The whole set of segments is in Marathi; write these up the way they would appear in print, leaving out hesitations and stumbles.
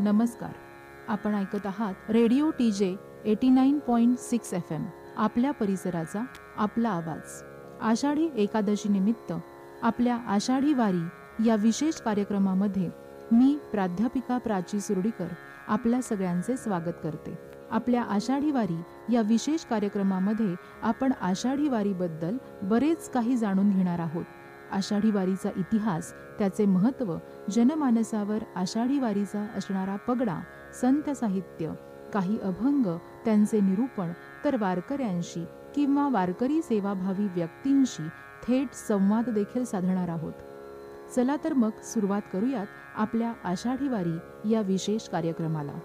नमस्कार. आपण ऐकत आहात रेडिओ TJ 89.6 FM. आपल्या परिसराचा आपला आवाज. आषाढी एकादशी निमित्त आपल्या आषाढी वारी या विशेष कार्यक्रमामध्ये मी प्राध्यापिका प्राची सुरडीकर आपल्या सगळ्यांचे स्वागत करते. आपल्या आषाढी वारी या विशेष कार्यक्रमामध्ये आपण आषाढी वारीबद्दल बरेच काही जाणून घेणार आहोत. आषाढी वारीचा इतिहास, त्याचे महत्त्व, जनमानसावर आषाढी वारीचा असणारा पगडा, संत साहित्य, काही अभंग, त्यांचे निरूपण, तर वारकऱ्यांशी किंवा वारकरी सेवाभावी व्यक्तींशी थेट संवाद देखील साधणार आहोत. चला तर मग सुरुवात करूयात आपल्या आषाढी वारी या विशेष कार्यक्रमाला.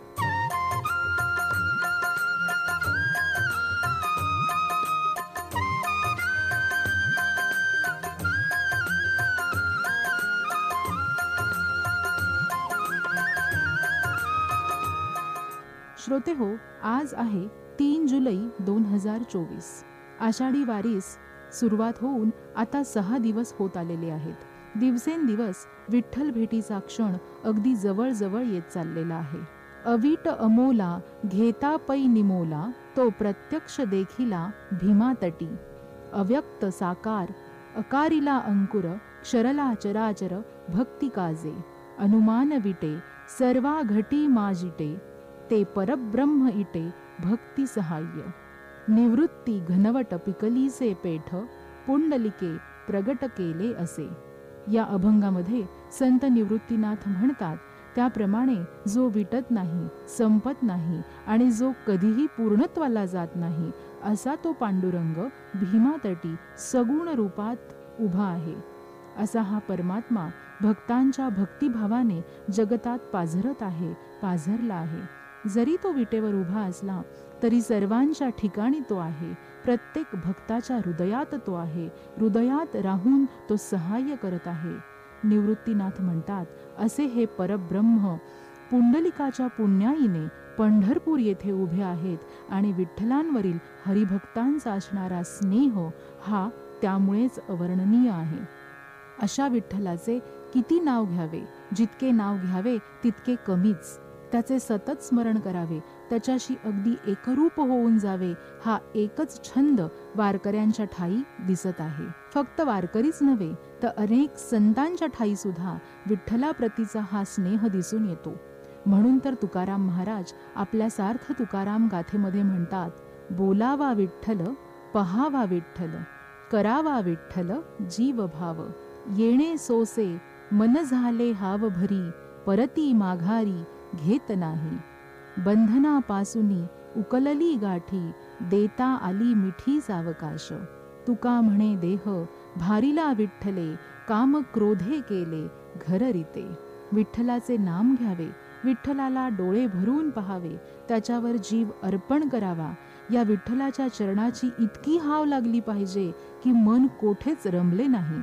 श्रोते हो, आज आहे 3 जुलै 2024. आषाढी वारीस सुरुवात होऊन आता 6 दिवस होत आलेले आहेत. दिवसेंदिवस विठ्ठल भेटीचा क्षण अगदी जवळ येत चाललेला आहे. अवीट अमोला घेता पै निमोला, तो प्रत्यक्ष देखिला भीमातटी. अव्यक्त साकार अकारिला अंकुर, क्षरला चराचर भक्ती काजे. अनुमान विटे सर्वा घटी माजिटे, ते परब्रह्म इटे भक्ती सहाय्य. निवृत्ती घनवट पिकलीचे पेठ, पुंडलिके प्रगट केले असे. या अभंगामध्ये संत निवृत्तीनाथ म्हणतात त्याप्रमाणे जो विटत नाही, संपत नाही आणि जो कधीही पूर्णत्वाला जात नाही, असा तो पांडुरंग भीमातटी सगुण रूपात उभा आहे. असा हा परमात्मा भक्तांच्या भक्तिभावाने जगतात पाझरला आहे. जरी तो विटेवर उभा असला तरी सर्वांच्या ठिकाणी तो आहे. प्रत्येक भक्ताच्या हृदयात तो आहे. हृदयात राहून तो सहाय्य करत आहे. निवृत्तीनाथ म्हणतात, असे हे परब्रह्म पुंडलिकाच्या पुण्याईने पंढरपूर येथे उभे आहेत आणि विठ्ठलांवरील हरिभक्तांचा असणारा स्नेह हा त्यामुळेच अवर्णनीय आहे. अशा विठ्ठलाचे किती नाव घ्यावे, जितके नाव घ्यावे तितके कमीच. त्याचे सतत स्मरण करावे, त्याच्याशी अगदी एकरूप होऊन जावे, हा एकच छंद वारकऱ्यांच्या ठाई दिसत आहे. फक्त वारकरीच नव्हे तर अनेक संतांच्या ठाई सुद्धा विठ्ठलाप्रतीचा हा स्नेह दिसून येतो. म्हणून तर तुकाराम महाराज आपल्या सार्थ तुकाराम गाथेमध्ये म्हणतात, बोलावा विठ्ठल, पहावा विठ्ठल, करावा विठ्ठल जीव भाव. येणे सोसे मन झाले हाव भरी, परती माघारी घेत नाही. बंधनापासूनी उकलली गाठी, देता आली मिठी सावकाश. तुका म्हणे देह भारीला विठ्ठले, काम क्रोधे केले घर रीते. विठ्ठलाचे नाम घ्यावे, विठ्ठलाला डोळे भरून पहावे, त्याच्यावर जीव अर्पण करावा. या विठ्ठलाच्या चरणाची इतकी हाव लागली पाहिजे की मन कोठेच रमले नाही.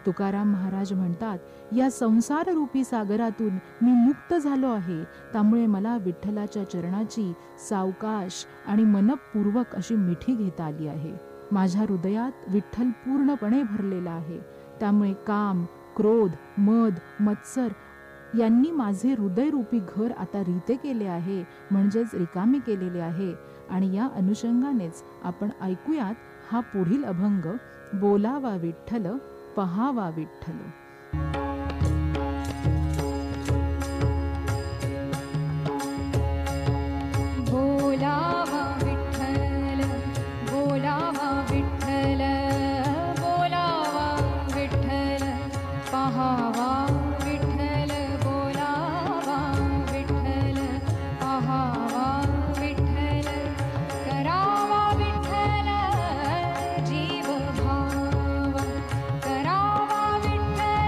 तुकाराम महाराज म्हणतात, या संसार रूपी सागरातून मी मुक्त झालो आहे, त्यामुळे मला विठ्ठलाच्या चरणाची सावकाश आणि मनपूर्वक अशी मिठी घेता आली आहे. माझ्या हृदयात विठ्ठल पूर्णपणे भरलेला आहे. त्यामुळे काम, क्रोध, मद, मत्सर यांनी माझे हृदयरूपी घर आता रिते केले आहे, म्हणजेच रिकामे केलेले आहे. आणि या अनुषंगानेच आपण ऐकूयात हा पुढील अभंग, बोलावा विठ्ठल, पहावा विठ्ठल. बोलावा विठ्ठल, बोलावा विठ्ठल, बोलावा विठ्ठल, पहावा विठ्ठल, बोलावा विठ्ठल, पहावा विठ्ठल, करावा विठ्ठल जीव भाव. करावा विठ्ठल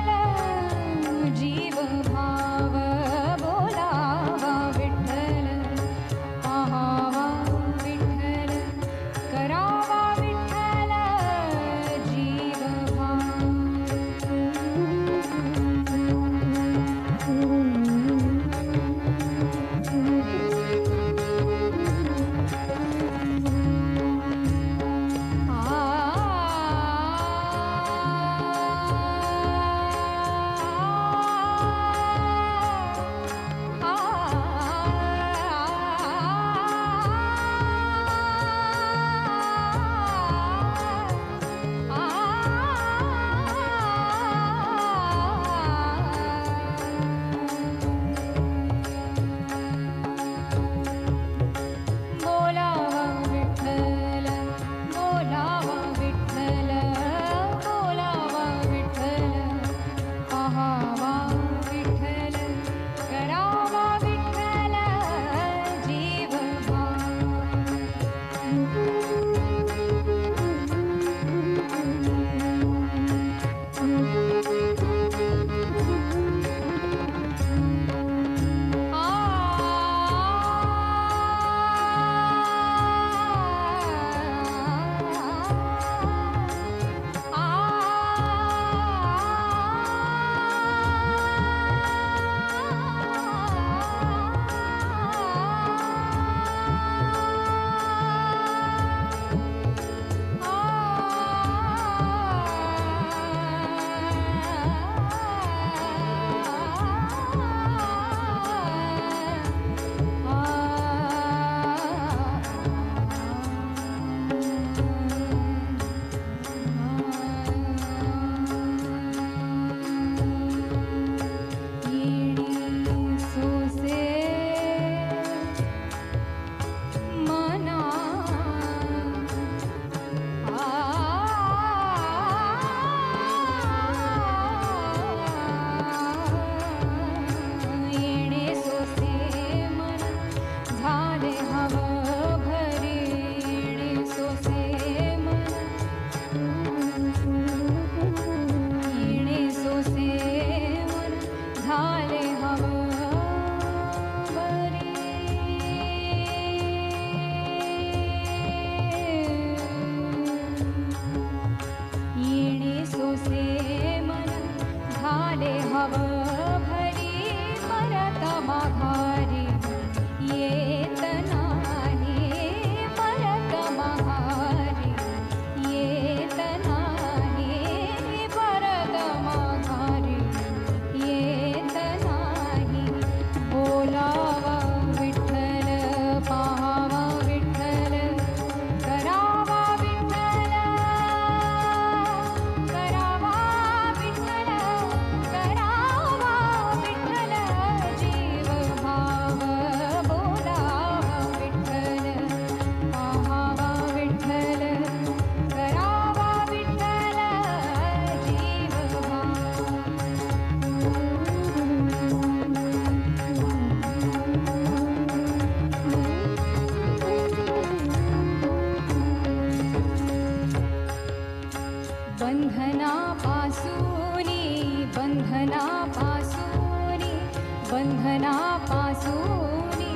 बंधनापासूनी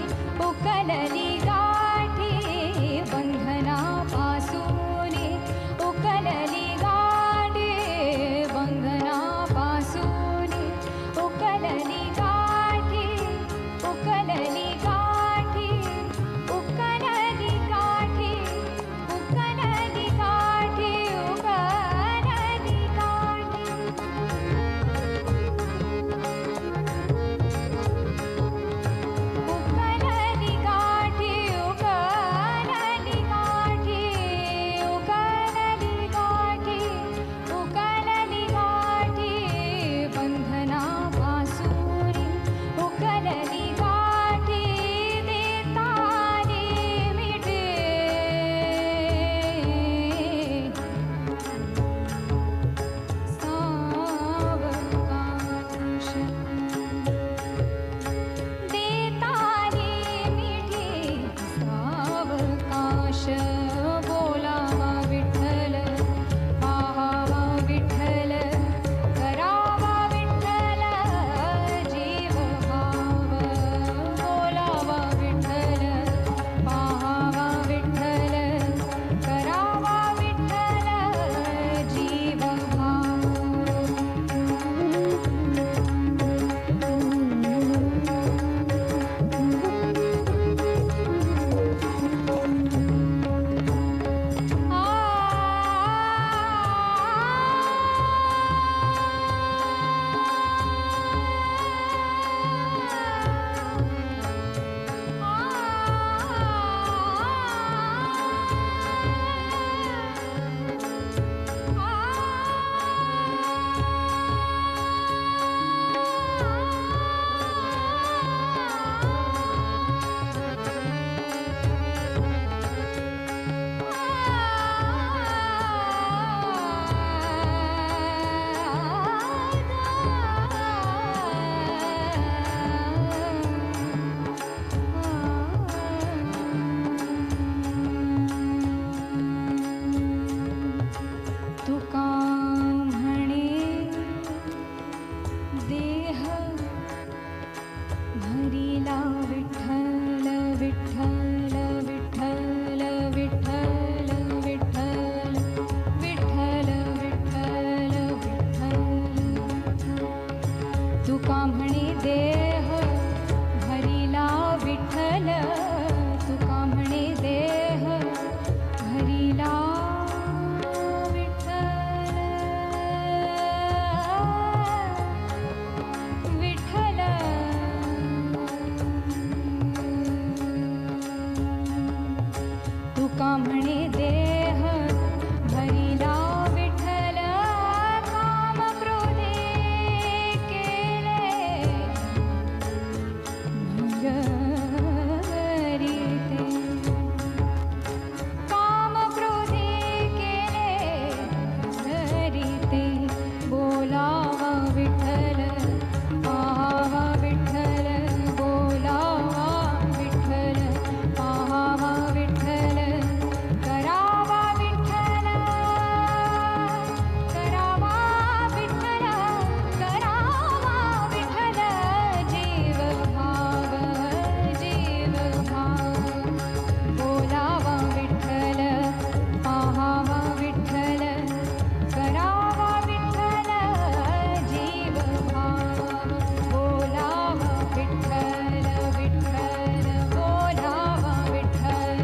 उकलली गाठी, बंधनापासूनी उकलली गाठी, बंधनापासूनी उकलली गाठी, उकलली गाठी, उकलली गाठी, उकलली गाठी, उकलली गाठी. उकलली गाठी, उकलली गाठी, उकलली गाठी, उकलली गाठी, बंधनापासूनी उकलली गाठी, देताली मिठे सावकाश. देताली मिठी सावकाश, बोलावा विठ्ठल, पाहावा विठ्ठल, करावा विठ्ठल जीव भाव. बोलावा विठ्ठल, पाहावा विठ्ठल, करावा विठ्ठल जीव भाव. तुका म्हणे देह भरिला विठ्ठल, विठ्ठल, विठ्ठल, विठ्ठल, विठ्ठल, विठ्ठल, विठ्ठल, विठ्ठल. तुका म्हणे देह भरिला विठ्ठल, तुका म्हणे देह भरिला विठ्ठल, विठ्ठल. तुका म्हणे देह भरिला विठ्ठल, काम क्रोधे केले भंगरीते, काम क्रोधे केले भंगरीते. बोलावा विठ्ठल, पाहावा विठ्ठल, बोलावा विठ्ठल, पाहावा विठ्ठल, करावा विठ्ठल, करावा विठ्ठल, करावा विठ्ठल जीव भाव, जीव भाव. बोलावा विठ्ठल, पाहावा विठ्ठल, करावा विठ्ठल जीव भाव. बोलावा विठ्ठल, विठ्ठल, बोलावा विठ्ठल,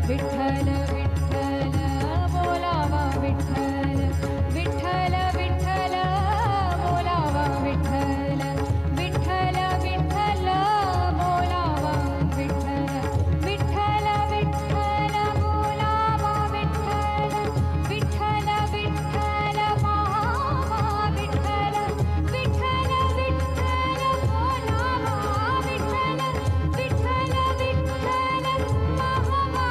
विठ्ठल, विठ्ठल, बोलावा विठ्ठल, विठ्ठल, विठ्ठल, बोलावा विठ्ठल, विठ्ठल, विठ्ठल, बोलावा विठ्ठल, विठ्ठल, विठ्ठल, बोलावा विठ्ठल, विठ्ठल, विठ्ठल, पाहावा विठ्ठल, विठ्ठल, विठ्ठल, बोलावा विठ्ठल, विठ्ठल, विठ्ठल, पाहावा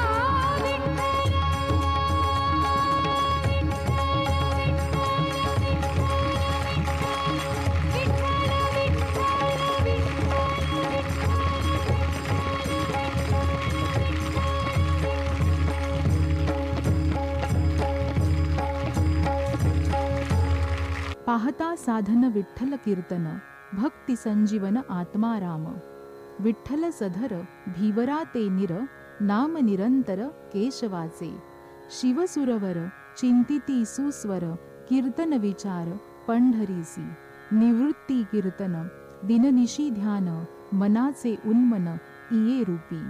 पाहता साधन विठ्ठल कीर्तन, भक्ती संजीवन आत्मा राम. विठ्ठल सधर भीवरा ते निर, नाम निरंतर केशवाचे. शिवसुरवर चिंतिती सुस्वर, कीर्तन विचार पंढरीसी. निवृत्ती कीर्तन दिननिशी ध्यान, मनाचे उन्मन इये रूपी.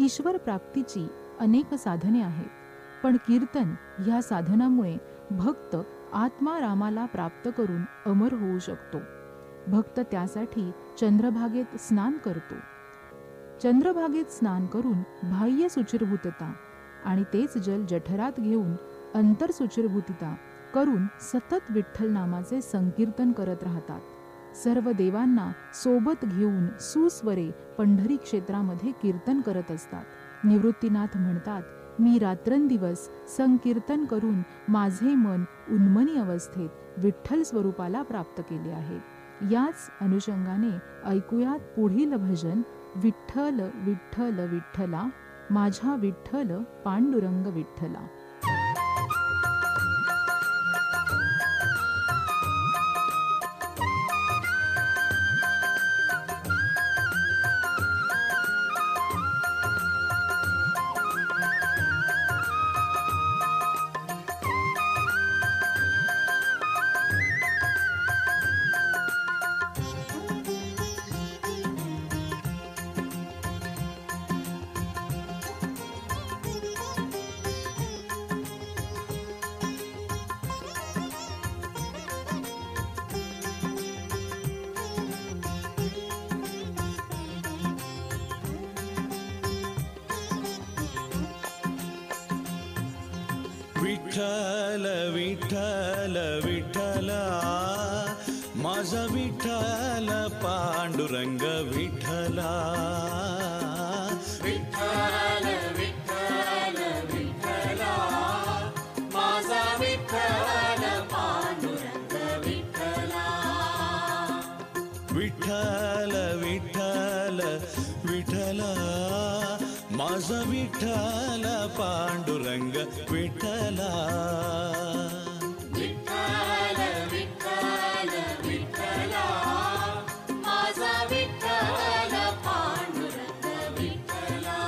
ईश्वर प्राप्तीची अनेक साधने आहेत, पण कीर्तन ह्या साधनामुळे भक्त आत्मा रामाला प्राप्त करून अमर होऊ शकतो. भक्त त्यासाठी चंद्रभागेत स्नान करतो. चंद्रभागेत स्नान करून बाह्य सुचिरभूतता आणि तेच जल जठरात घेऊन अंतरसुचिरभूतिता करून सतत विठ्ठल नामाचे संकीर्तन करत राहतात. सर्व देवांना सोबत घेऊन सुस्वरे पंढरी क्षेत्रामध्ये कीर्तन करत असतात. निवृत्तीनाथ म्हणतात, मी रात्रंदिवस संकीर्तन करून माझे मन उन्मनी अवस्थेत विठ्ठल स्वरूपाला प्राप्त केले आहे. याच अनुषंगाने ऐकूयात पुढील भजन, विठ्ठल विठ्ठल विठ्ठला, माझा विठ्ठल पांडुरंग विठ्ठला. विठ्ठल विठ्ठल विठ्ठला, माझा विठ्ठल पांडुरंग विठ्ठला. विठ्ठल विठ्ठल विठ्ठला, माझा विठ्ठल पांडुरंग विठ्ठला. विठ्ठल विठ्ठल विठ्ठला, माझा विठ्ठल पांडुरंग विठ्ठला. विठ्ठल विठ्ठल विठ्ठला, माझा विठ्ठल पांडुरंग विठ्ठला.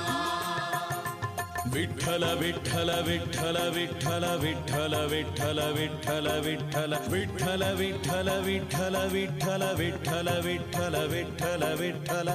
विठ्ठल विठ्ठल विठ्ठल विठ्ठल विठ्ठल विठ्ठल विठ्ठल विठ्ठल विठ्ठल विठ्ठल विठ्ठल विठ्ठल विठ्ठल विठ्ठल विठ्ठल विठ्ठल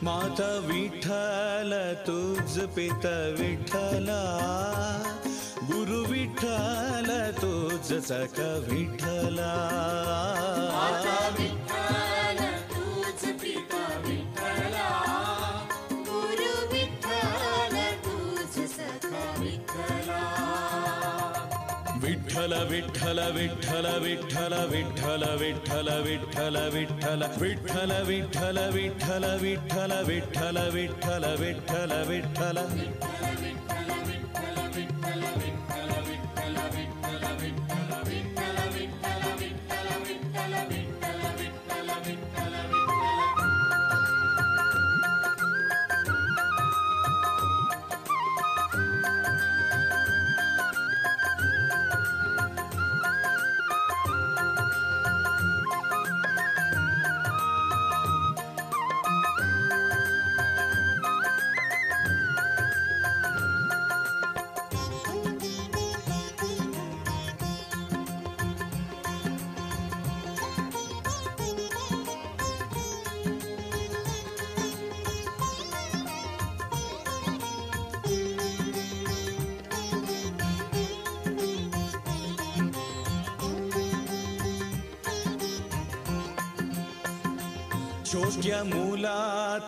माता विठ्ठल तुझ पिता विठ्ठला, गुरु विठ्ठल तुझ सखा विठ्ठला. माता विठ्ठल तुझ पिता विठ्ठला, गुरु विठ्ठल तुझ सखा विठ्ठला. विठ्ठल विठ्ठल विठ्ठल विठ्ठल विठ्ठल विठ्ठल विठ्ठल विठ्ठल विठ्ठल विठ्ठल विठ्ठल विठ्ठल विठ्ठल विठ्ठल विठ्ठल विठ्ठल. छोट्या मुलात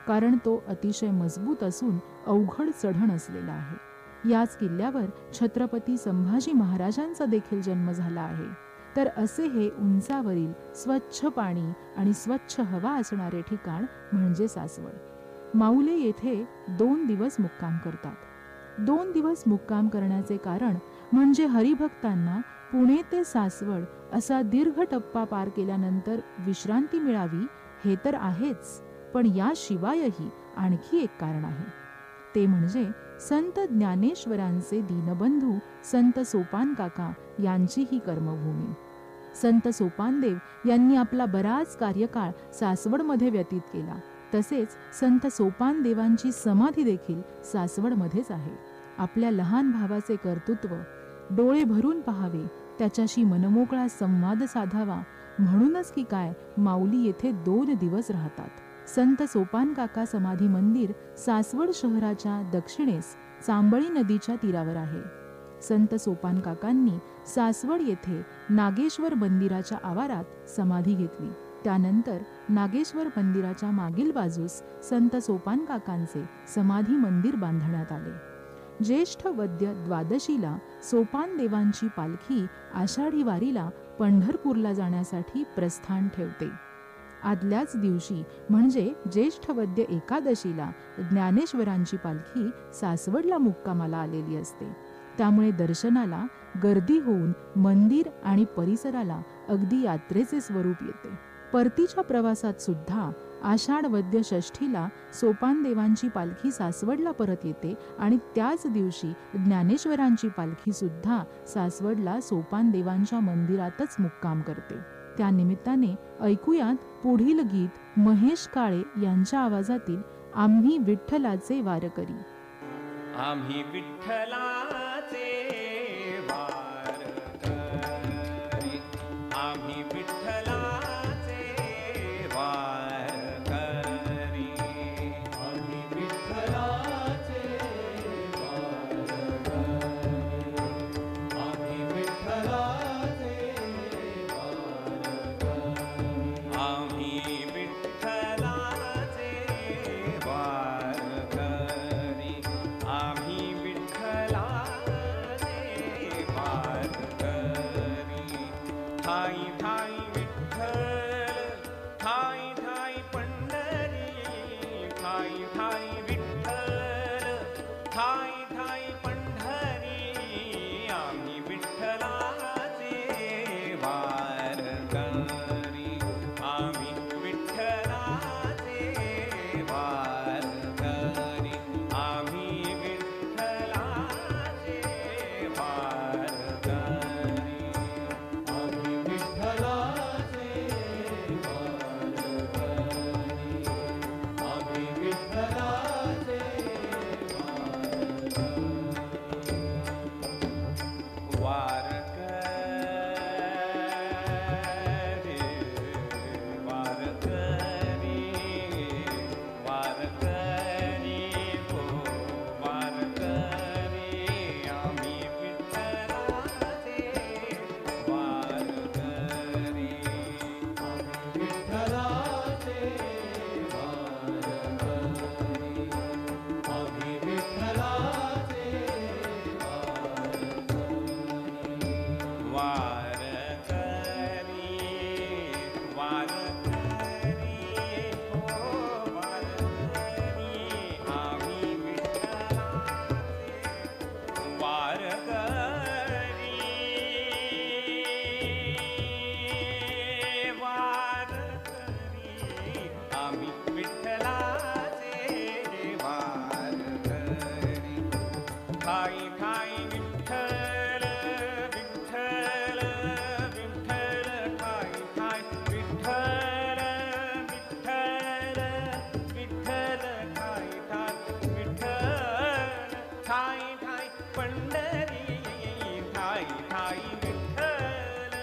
कारण तो अतिशय मजबूत असून अवघड चढण असलेला आहे. याच किल्ल्यावर छत्रपती संभाजी महाराजांचा देखील जन्म झाला आहे. तर असे हे उंचावरील स्वच्छ पाणी आणि स्वच्छ हवा असणारे ठिकाण म्हणजे सासवड. माऊली येथे 2 दिवस मुक्काम करतात. 2 दिवस मुक्काम करण्याचे कारण म्हणजे हरिभक्तांना पुणे ते सासवड असा दीर्घ टप्पा पार केल्यानंतर विश्रांती मिळावी हे तर आहेच, पण याशिवायही आणखी एक कारण आहे. ते म्हणजे संत ज्ञानेश्वरांचे दीनबंधू संत सोपान काका यांची ही कर्मभूमी. संत सोपानदेव यांनी आपला बराच कार्यकाळ सासवडमध्ये व्यतीत केला. तसेच संत सोपानदेवांची समाधी देखील सासवडमध्येच आहे. आपल्या लहान भावाचे कर्तृत्व डोळे भरून पाहावे, त्याच्याशी मनमोकळा संवाद साधावा म्हणूनच की काय माऊली येथे 2 दिवस राहतात. संत सोपान काका समाधी मंदिर सासवड शहराच्या दक्षिणेस चांबळी नदीच्या तीरावर आहे. संत सोपान काकांनी सासवड येथे नागेश्वर मंदिराच्या आवारात समाधी घेतली. त्यानंतर नागेश्वर मंदिराच्या मागील बाजूस संत सोपान काकांचे समाधी मंदिर बांधण्यात आले. ज्येष्ठ वद्य द्वादशीला सोपान देवांची पालखी आषाढी वारीला पंढरपूरला जाण्यासाठी प्रस्थान ठेवते. आदल्याच दिवशी म्हणजे ज्येष्ठ वद्य एकादशीला ज्ञानेश्वरांची पालखी सासवडला मुक्कामाला आलेली असते. त्यामुळे दर्शनाला गर्दी होऊन मंदिर आणि परिसराला अगदी यात्रेचे स्वरूप येते. परतीच्या प्रवासात सुद्धा आषाढ वद्य षष्ठीला सोपानदेवांची पालखी सासवडला परत येते आणि त्याच दिवशी ज्ञानेश्वरांची पालखी सुद्धा सासवडला सोपानदेवांच्या मंदिरातच मुक्काम करते. त्या निमित्ताने ऐकूयात पुढील गीत महेश काळे यांच्या आवाजातील आम्ही विठ्ठलाचे वारकरी. आम्ही विठ्ठलाचे वारकरी, आम्ही विठ्ठलाचे वारकरी, आम्ही विठ्ठलाचे वारकरी, आम्ही विठ्ठलाचे वारकरी, आम्ही विठ्ठलाचे वारकरी, आम्ही विठ्ठलाचे वारकरी. ठाई ठाई विठ्ठल, ठाई ठाई पंढरी, ठाई ठाई विठ्ठल, ठाई ठाई पंढरी, आम्ही विठ्ठलाचे वारकरी, आम्ही विठ्ठलाचे वारकरी, आम्ही विठ्ठलाचे वारकरी, आम्ही विठ्ठलाचे वारकरी, आम्ही विठ्ठलाचे वारकरी, वारकरी, वारकरी, हो वारकरी, आम्ही विठ्ठलाचे वारकरी, विठ्ठलाचे वारकरी, आम्ही विठ्ठलाचे वारकरी, वारकरी, हो वारकरी, आम्ही विठ्ठलाचे वारकरी, वारकरी, आम्ही विठ्ठलाचे वारकरी. ठाई ठाई विठ्ठल, विठ्ठल, विठ्ठल, ठाई ठाई विठ्ठल, विठ्ठल, विठ्ठल, ठाई ठाई विठ्ठल, ठाई ठाई पंढरी, ठाई ठाई विठ्ठल,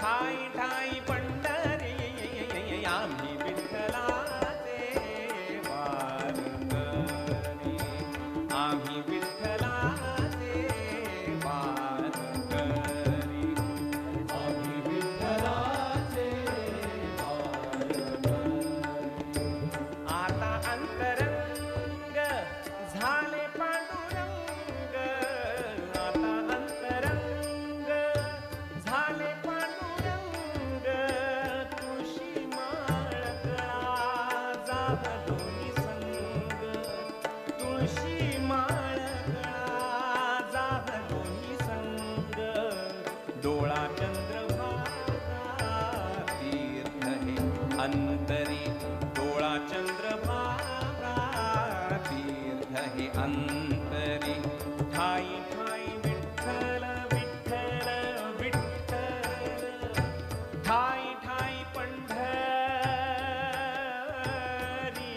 ठाई ठाई पंढरी, आम्ही विठ्ठलाचे वारकरी, आम्ही विठ्ठलाचे वारकरी, आम्ही विठ्ठलाचे वारकरी. आता अंत डोळा चंद्रभागा तीर्थ हे अंतरी डोळा चंद्रभागा तीर्थ हे अंतरी ठाई ठाई विठ्ठल विठ्ठल विठ्ठल ठाई ठाई पंढरी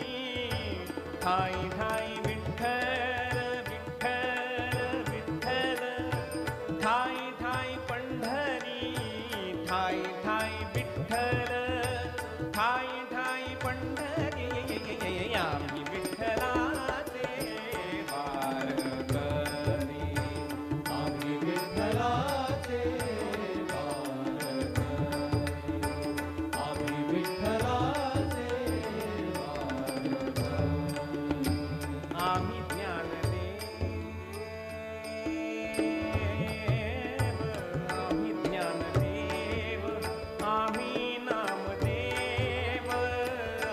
ठाई ठाई विठ्ठल विठ्ठल विठ्ठल ठाई ठाई पंढरी ठाई ठाई विठ्ठल ठाई ठाई पंढरी आम्ही विठ्ठलाचे वारकरी आम्ही विठ्ठलाचे वारकरी आम्ही विठ्ठलाचे वारकरी आम्ही ज्ञानदेव आम्ही नामदेव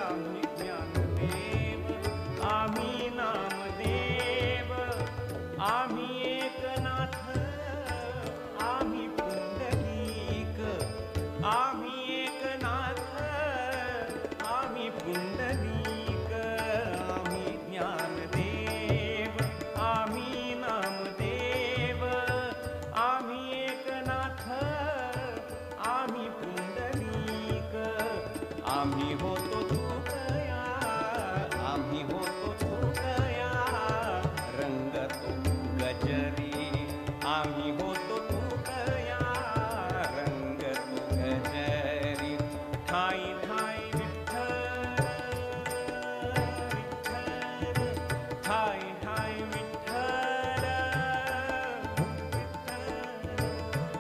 आम्ही ज्ञानदेव आम्ही नामदेव आम्ही एकनाथ आम्ही पुंडलिक आम्ही एकनाथ आम्ही पुंडलिक आम्ही ज्ञानदेव आम्ही नामदेव आम्ही एकनाथ आम्ही पुंडलिक आम्ही होतो तुकया आम्ही होतो तुकया रंगतो गजरी आम्ही होतो तुकया रंगतो गजरी ठाई ठाई विठ्ठल विठ्ठल ठाई ठाई विठ्ठल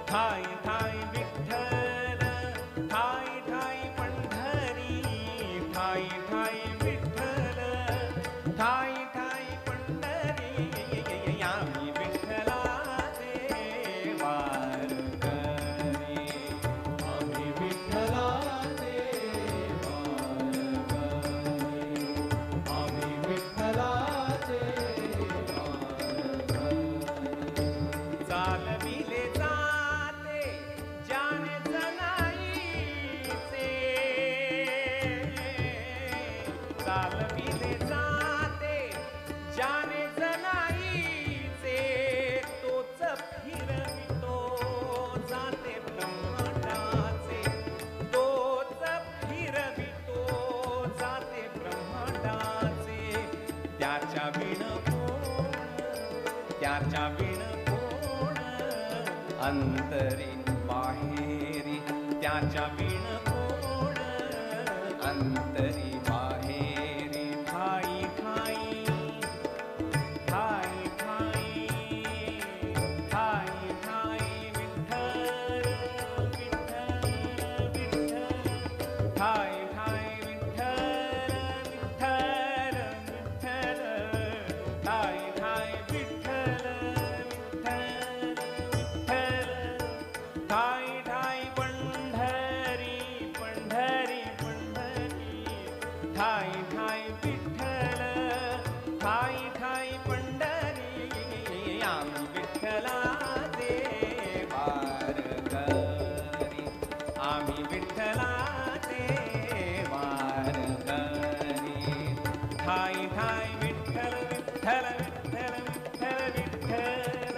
ठाई ठाई विठ्ठल ठाई ठाई पंढरी ठाई ठाई विठ्ठल ठाई ठाई पंढरी आम्ही विठ्ठलाचे वारकरी आम्ही विठ्ठलाचे वारकरी आम्ही विठ्ठलाचे वारकरी चालविले जाते जाणे जनाईचे चालविले जाते जाणे जनाईचे तोच फिरवितो जाते ब्रह्मांडाचे तोच फिरवितो जाते ब्रह्मांडाचे त्याच्या विण त्याच्या विण कोण अंतरी बाहेरी त्याच्या विण कोण अंतरी बाहेरी ठाई ठाई ठाई ठाई ठाई ठाई विठ्ठल विठ्ठल विठ्ठल ठाई ठाई विठ्ठल विठ्ठल विठ्ठल ठाई ठाई विठ्ठल विठ्ठल विठ्ठल ठाई ठाई पंढरी पंढरी पंढरी ठाई ठाई विठ्ठल ठाई ठाई पंढरी आम्ही विठ्ठलाचे वारकरी आम्ही विठ्ठलाचे वारकरी ठाई ठाई विठ्ठल विठ्ठल विठ्ठल विठ्ठल विठ्ठल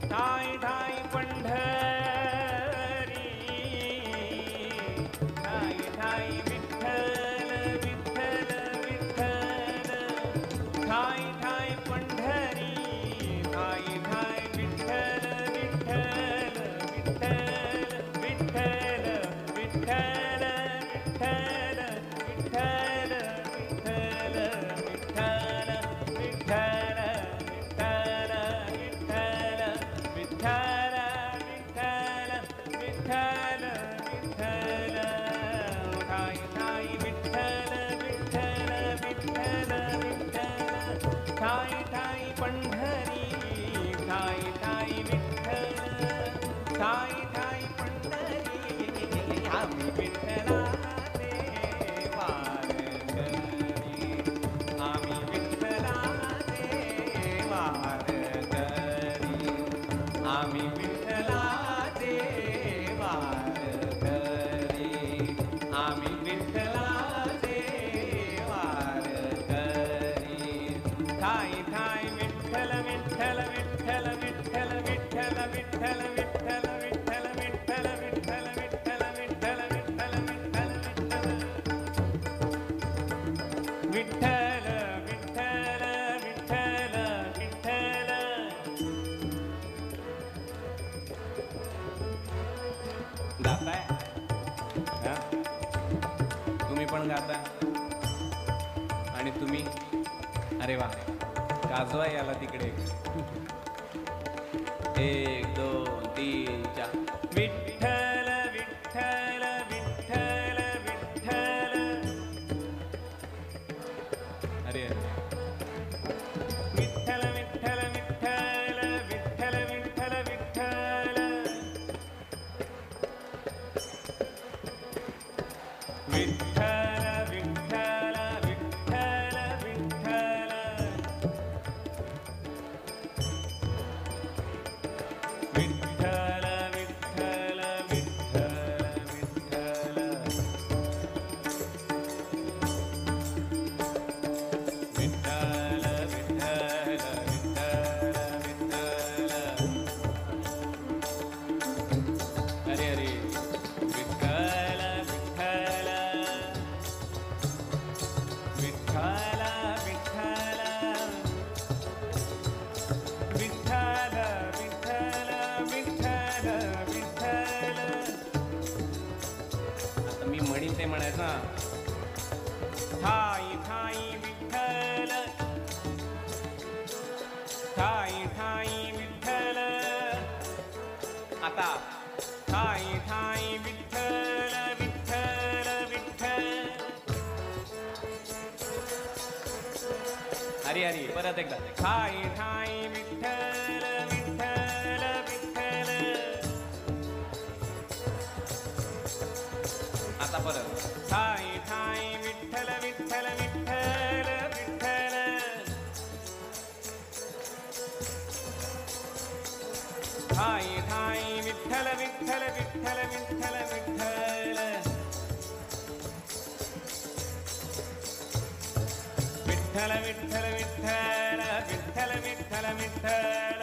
ठाई ठाई पंढरी ठाई ठाई विठ्ठल विठ्ठल विठ्ठल ठाई ठाई पंढरी ठाई ठाई विठ्ठल विठ्ठल विठ्ठल विठ्ठल विठ्ठल विठ्ठल विठ्ठल विठ्ठल विठ्ठल विठ्ठल विठ्ठल विठ्ठल विठ्ठल विठ्ठल विठ्ठल ठाई ठाई विठ्ठल विठ्ठल विठ्ठल विठ्ठल ठाई ठाई पंढरी ठाई ठाई विठ्ठल ठाई ठाई पंढरी आम्ही विठ्ठलाचे वारकरी आम्ही विठ्ठलाचे वारकरी आम्ही विठ्ठलाचे आता. आणि तुम्ही अरे वा गाजवा याला तिकडे. 1 2 3 4 विठ्ठल विठ्ठल विठ्ठल विठ्ठल. अरे अरे विठ्ठल विठ्ठल विठ्ठल विठ्ठल विठ्ठल विठ्ठल. विठ्ठल विठ्ठल विठ्ठल विठ्ठल. विठ्ठल विठ्ठल विठ्ठल विठ्ठल. विठ्ठल विठ्ठल विठ्ठल विठ्ठल. अरे अरे विठ्ठल विठ्ठल विठ्ठल विठ्ठल विठ्ठल विठ्ठल विठ्ठल विठ्ठल. आता मी म्हणीन ते म्हणायचं हा. ठाई ठाई विठ्ठल ठाई ठाई विठ्ठल. आता ठाई ठाई विठ्ठल विठ्ठल विठ्ठल. हरी हरी परत एकदा. ठाई ठाई विठ्ठल विठ्ठल विठ्ठल. आता परत. ठाई ठाई विठ्ठल विठ्ठल विठ्ठल विठ्ठल. ठाई ठाई विठ्ठल विठ्ठल विठ्ठल विठ्ठल विठ्ठल. विठ्ठल विठ्ठल विठ्ठल विठ्ठल विठ्ठल विठ्ठल.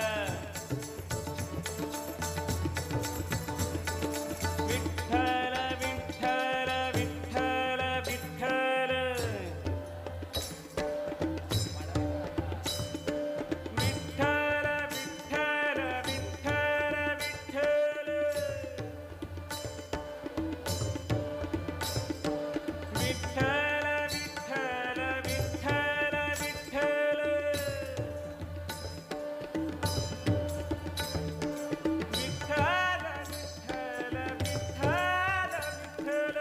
विठ्ठल विठ्ठल विठ्ठल विठ्ठल. विठ्ठल विठ्ठल विठ्ठल विठ्ठल. विठ्ठल विठ्ठल विठ्ठल विठ्ठल. विठ्ठल विठ्ठल विठ्ठल विठ्ठल.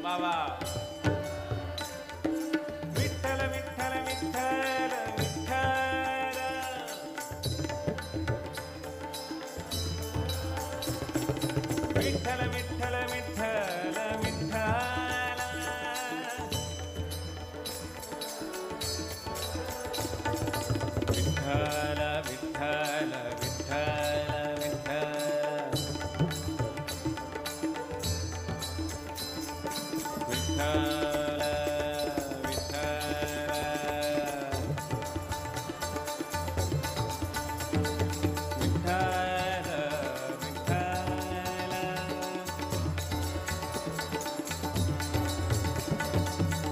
बाबा विठ्ठल विठ्ठल विठ्ठल विठ्ठल. विठ्ठल विठ्ठल विठ्ठल विठ्ठल. विठ्ठल विठ्ठल विठ्ठल विठ्ठल. विठ्ठल विठ्ठल विठ्ठल विठ्ठल.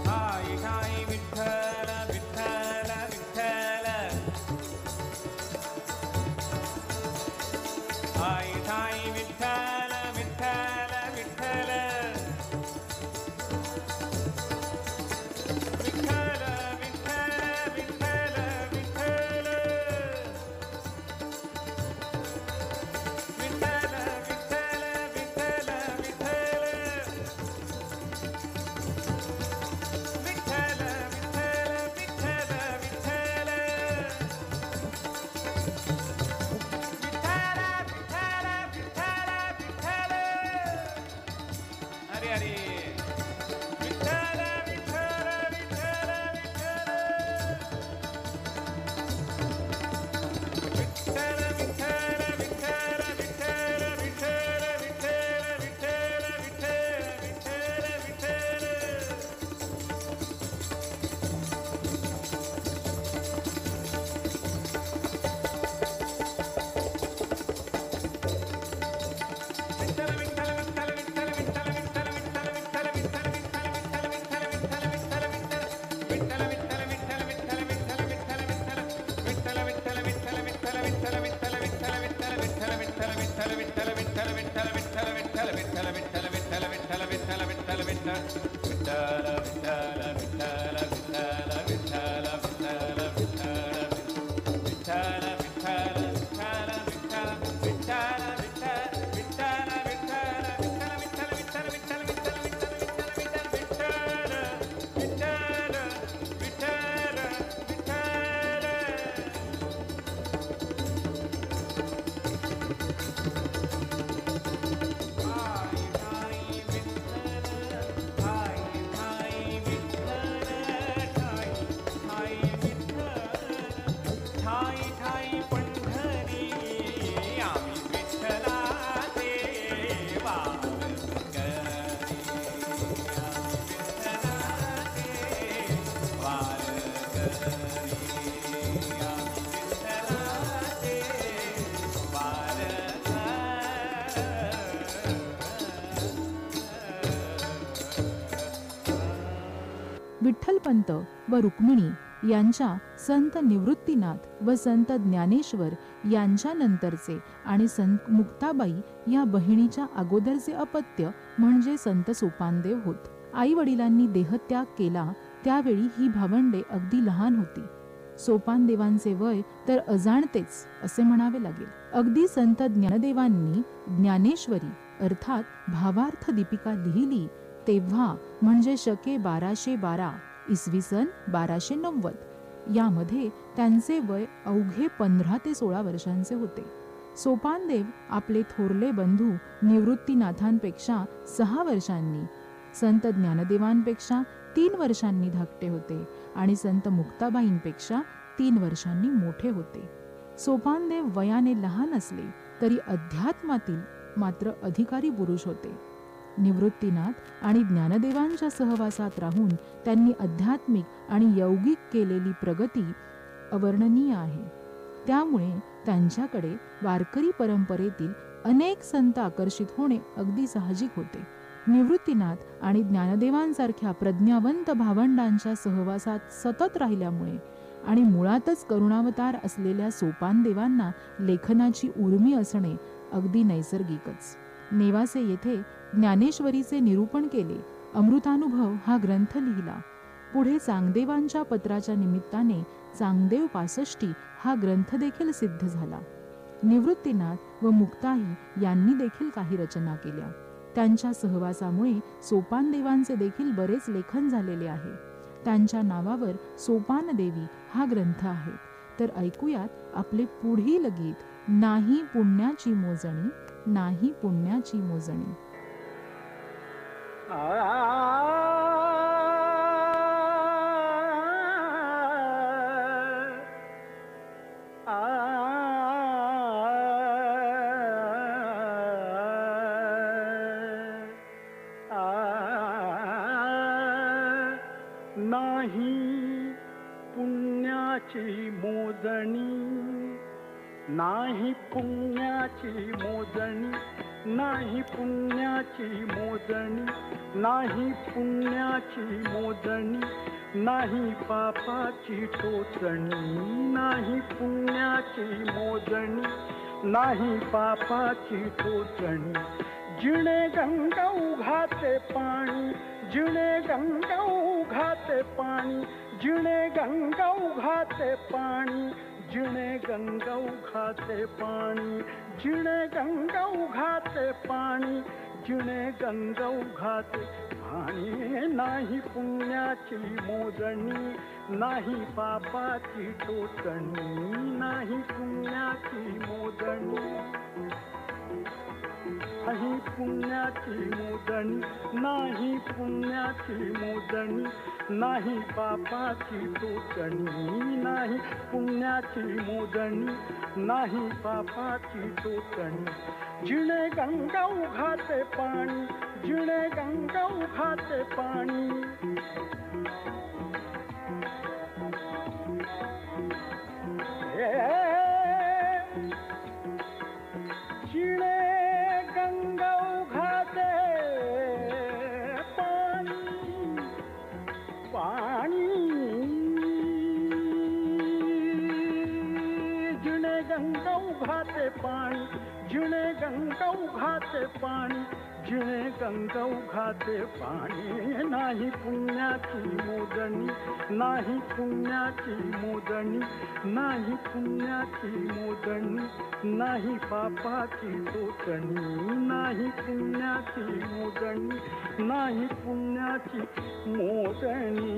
ठाई ठाई विठ्ठल विठ्ठल विठ्ठल. ठाई ठाई विठ्ठल विठ्ठल विठ्ठल. विठ्ठल विठ्ठल विठ्ठल विठ्ठल. विठ्ठल विठ्ठल विठ्ठल विठ्ठल. विठ्ठल विठ्ठल विठ्ठल विठ्ठल. विठ्ठल विठ्ठल विठ्ठल विठ्ठलपंत व रुक्मिणी यांच्या संत निवृत्तीनाथ व संत ज्ञानेश्वर यांच्या नंतरचे आणि संत मुक्ताबाई या बहिणीच्या अगोदरचे अपत्य म्हणजे संत सोपानदेव होत. आई वडिलांनी देहत्याग केला त्यावेळी ही भावंडे अगदी लहान होती. सोपानदेवांचे वय तर अजाणतेच असे म्हणावे लागेल. अगदी संत ज्ञानदेवांनी ज्ञानेश्वरी अर्थात भावार्थ दीपिका लिहिली तेव्हा म्हणजे शके 1212 इसवी सन 1290 यामध्ये त्यांचे वय अवघे 15 ते 16 वर्षांचे होते. सोपानदेव आपले थोरले बंधू निवृत्तीनाथांपेक्षा 6 वर्षांनी, संत ज्ञानदेवांपेक्षा 3 वर्षांनी धाकटे होते आणि संत मुक्ताबाईंपेक्षा 3 वर्षांनी मोठे होते. सोपानदेव वयाने लहान असले तरी अध्यात्मातील मात्र अधिकारी पुरुष होते. निवृत्तीनाथ आणि ज्ञानदेवांच्या सहवासात राहून त्यांनी आध्यात्मिक आणि यौगिक केलेली प्रगती अवर्णनीय आहे. त्यामुळे त्यांच्याकडे वारकरी परंपरेतील अनेक संत आकर्षित होणे अगदी साहजिक होते. निवृत्तीनाथ आणि ज्ञानदेवांसारख्या प्रज्ञावंत भावंडांच्या सहवासात सतत राहिल्यामुळे आणि मुळातच करुणावतार असलेल्या सोपानदेवांना लेखनाची उर्मी असणे अगदी नैसर्गिकच. नेवासे येथे ज्ञानेश्वरीचे निरूपण केले, अमृतानुभव हा ग्रंथ लिहिला. पुढे चांगदेवांच्या पत्राच्या निमित्ताने चांगदेव 65 हा ग्रंथ देखील सिद्ध झाला. निवृत्तीनाथ व मुक्ताई यांनी देखील काही रचना केल्या. त्यांच्या सहवासामुळे सोपानदेवांचे देखील बरेच लेखन झालेले आहे. त्यांच्या नावावर सोपानदेवी हा ग्रंथ आहे. तर ऐकूयात आपले पुढील गीत, नाही पुण्याची मोजणी, नाही पुण्याची मोजणी. नाही पुण्याची मोजणी, नाही पुण्याची मोजणी, नाही पुण्याची मोजणी, नाही पुण्याची मोजणी, नाही पापाची टोचणी, नाही पुण्याची मोजणी, नाही पापाची टोचणी. जिणे गंगा उघाते पाणी, जिणे गंगा उघाते पाणी, जिणे गंगा उघाते पाणी, जिणे गंगा उघाते पाणी, जिणे गंगा उघाते पाणी, जिणे गंगा उघाते पाणी. नाही पुण्याची मोजणी, नाही पापाची टोचणी, नाही पुण्याची मोजणी, नाही पुण्याची मोजणी, नाही पुण्याची मोजणी, नाही पापाची टोचणी, नाही पुण्याची मोजणी, नाही पापाची टोचणी. जिणे गंगा उघाते पाणी, जिणे गंगा उघाते पाणी, जिणे गंगा उघाते पाणी, पाणी, जिणे गंगा उघाते पाणी, जिणे गंगा उघाते पाणी, जिणे गंगौघाते पाणी नाही पुण्याची मोजणी नाही पुण्याची मोजणी नाही पुण्याची मोजणी नाही पापाची टोचणी नाही पुण्याची मोजणी नाही पुण्याची मोजणी.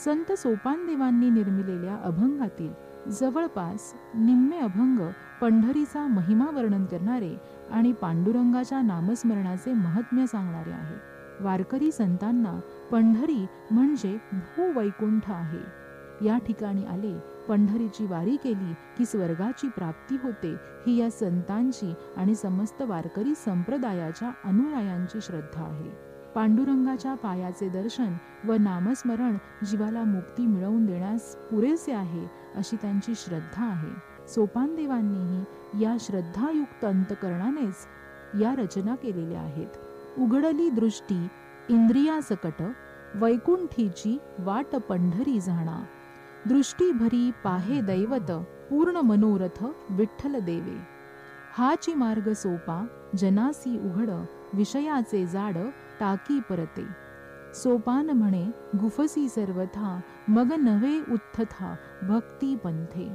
संत सोपानदेवांनी निर्मिलेल्या अभंगातील जवळपास निम्मे अभंग पंढरीचा महिमा वर्णन करणारे आणि पांडुरंगाच्या नामस्मरणाचे महात्म्य सांगणारे आहे. वारकरी संतांना पंढरी म्हणजे भूवैकुंठ आहे. या ठिकाणी आले, पंढरीची वारी केली की स्वर्गाची प्राप्ती होते, ही या संतांची आणि समस्त वारकरी संप्रदायाच्या अनुयायांची श्रद्धा आहे. पांडुरंगाच्या पायाचे दर्शन व नामस्मरण जीवाला मुक्ती मिळवून देण्यास पुरेसे आहे, अशी त्यांची श्रद्धा आहे. सोपानदेवांनीही या श्रद्धायुक्त अंतकरणानेच या रचना केलेल्या आहेत. उघडली दृष्टी इंद्रियासकट, वैकुंठीची वाट पंढरी जाणा. दृष्टी भरी पाहे दैवत, पूर्ण मनोरथ विठ्ठल देवे. हाची मार्ग सोपा, जनासी उघड, विषयाचे जाड टाकी परते. सोपान म्हणे गुफसी सर्वथा, मग नवे उत्थथा भक्ती पंथे.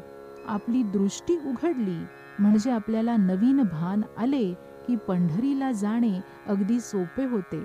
आपली दृष्टी उघडली म्हणजे आपल्याला नवीन भान आले की पंढरीला जाणे अगदी सोपे होते.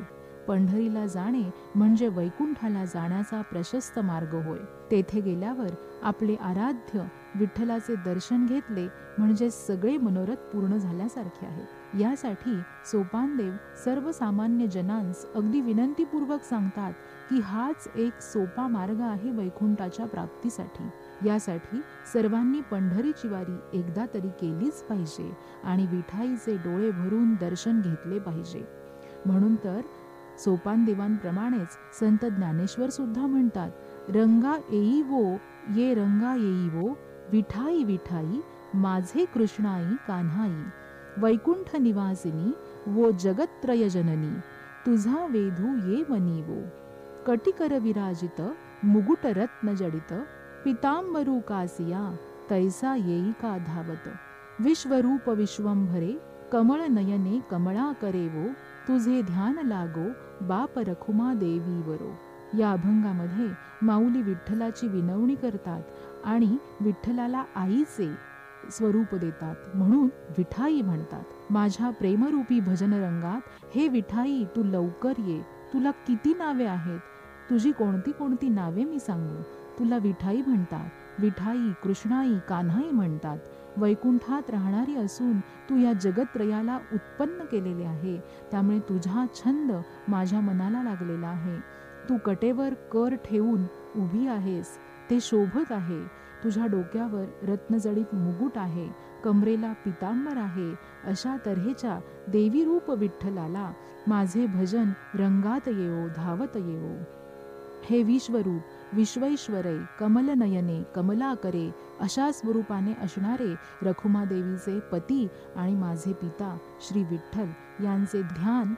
पंढरीला जाणे म्हणजे वैकुंठाला जाण्याचा प्रशस्त मार्ग होय. तेथे गेल्यावर आपले आराध्य विठ्ठलाचे दर्शन घेतले म्हणजे सगळे मनोरथ पूर्ण झाल्यासारखे आहेत. यासाठी सोपानदेव सर्वसामान्य जनांस अगदी विनंतीपूर्वक सांगतात की हाच एक सोपा मार्ग आहे वैकुंठाच्या प्राप्तीसाठी. यासाठी सर्वांनी पंढरीची वारी एकदा तरी केलीच पाहिजे आणि विठाईचे डोळे भरून दर्शन घेतले पाहिजे. म्हणून तर सोपानदेवांप्रमाणेच संत ज्ञानेश्वर सुद्धा म्हणतात, रंगा येईवो ये रंगा येईवो, विठाई विठाई माझे कृष्णाई कान्हाई. वैकुंठ निवासिनी वो जगत्त्रय जननी, तुझा वेधू ये मनीवो. कटिकर विराजित मुकुट रत्न जडित, पितांबरू कासिया तैसा येई का धावत. विश्वरूप विश्वंभरे कमळ नयने कमळा करेवो, तुझे ध्यान लागो बाप रखुमा देवीवरो. या अभंगामध्ये माऊली विठ्ठलाची विनवणी करतात आणि विठ्ठलाला आईचे स्वरूप देतात, म्हणून विठाई म्हणतात. माझ्या प्रेमरूपी भजन रंगात हे विठाई तू लवकर ये. तुला किती नावे आहेत, तुझी कोणती कोणती नावे मी सांगू. तुला विठाई म्हणतात, विठाई कृष्णाई कान्हाई म्हणतात. वैकुंठात राहणारी असून तू या जगत्रयाला उत्पन्न केलेले आहे, त्यामुळे तुझा छंद माझ्या मनाला लागलेला आहे. तू कटेवर कर ठेवून उभी आहेस, ते शोभत आहे. तुझ्या डोक्यावर रत्नजडित मुकुट आहे, कमरेला पितांबर आहे. अशा तऱ्हेच्या देवी रूप विठ्ठलाला माझे भजन रंगात येवो धावत येवो. हे विश्वरूप विश्वैश्वरे कमलनयने कमलाकरे अशा स्वरूपाने असणारे रखुमादेवीचे पती आणि माझे पिता श्री विठ्ठल यांचे ध्यान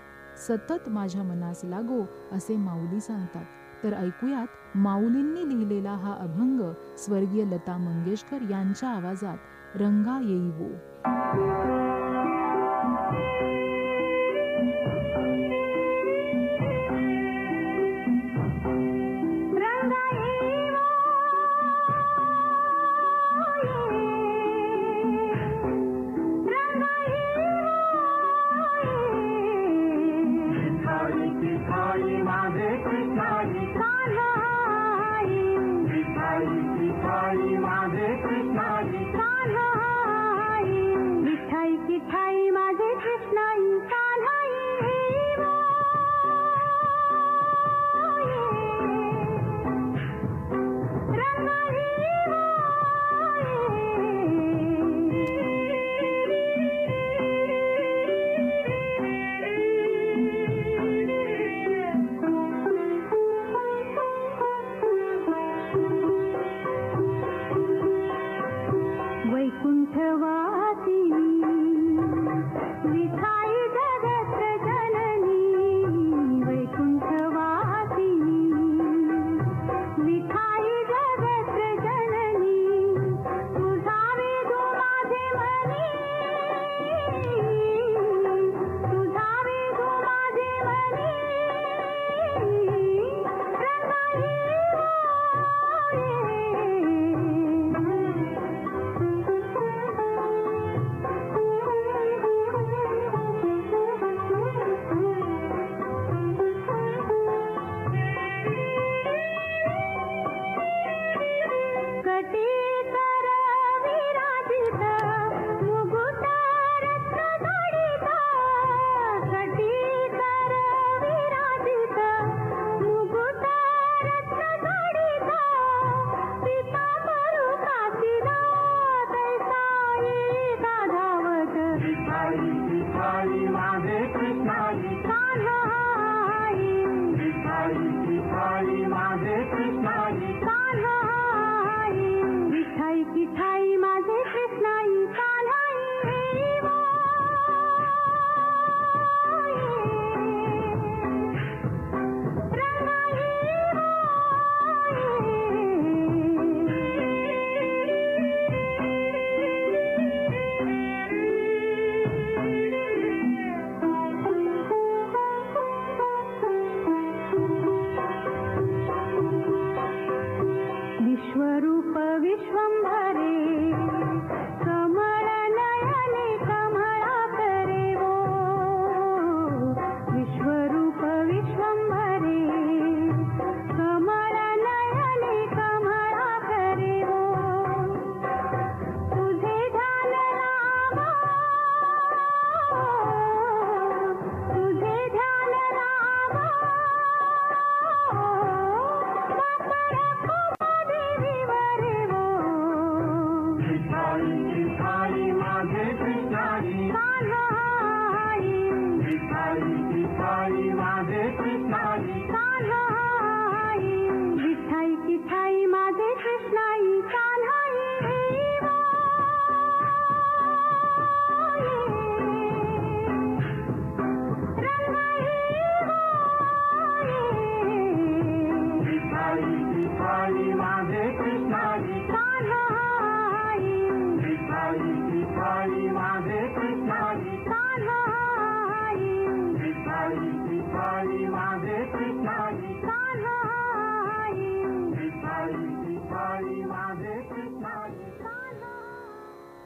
सतत माझ्या मनास लागो, असे माऊली सांगतात. तर ऐकूयात माऊलींनी लिहिलेला हा अभंग स्वर्गीय लता मंगेशकर यांच्या आवाजात, रंगा येईवो. विठाई माझे कृष्णाई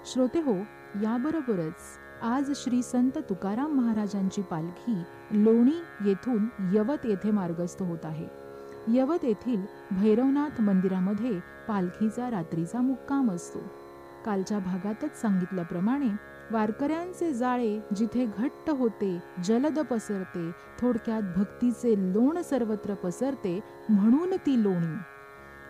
श्रोतेहो, याबरोबरच आज श्री संत तुकाराम महाराजांची पालखी लोणी येथून यवत येथे मार्गस्थ होत आहे. यवत येथील भैरवनाथ मंदिरामध्ये पालखीचा रात्रीचा मुक्काम असतो. कालच्या भागातच सांगितल्याप्रमाणे वारकऱ्यांचे जाळे जिथे घट्ट होते, जलद पसरते, थोडक्यात भक्तीचे लोण सर्वत्र पसरते, म्हणून ती लोणी.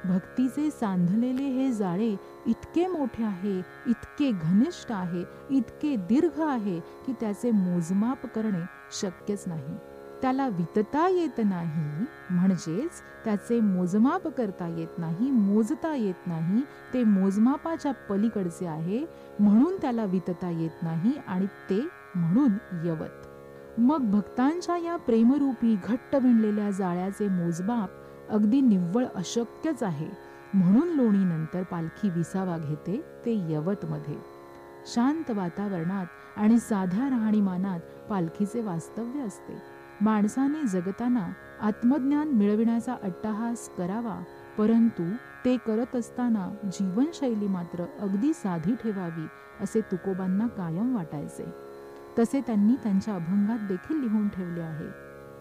भक्तीचे सांधलेले हे जाळे इतके मोठे आहे, इतके घनिष्ठ आहे, इतके दीर्घ आहे की त्याचे मोजमाप करणे शक्यच नाही. त्याला वितता येत नाही, म्हणजेच त्याचे मोजमाप करता येत नाही, मोजता येत नाही. ते मोजमापाच्या पलीकडचे आहे, म्हणून त्याला वितता येत नाही, आणि ते म्हणून यवत. मग भक्तांच्या या प्रेमरूपी घट्ट विणलेल्या जाळ्याचे मोजमाप अगदी निव्वळ अशक्यच आहे. म्हणून लोणीनंतर पालखी विसावा घेते ते यवतमध्ये. शांत वातावरणात आणि साध्या राहणीमानात पालखीचे वास्तव्य असते. माणसाने जगताना आत्मज्ञान मिळविण्याचा अट्टाहास करावा, परंतु ते करत असताना जीवनशैली मात्र अगदी साधी ठेवावी असे तुकोबांना कायम वाटायचे. तसे त्यांनी त्यांच्या अभंगात देखील लिहून ठेवले आहे.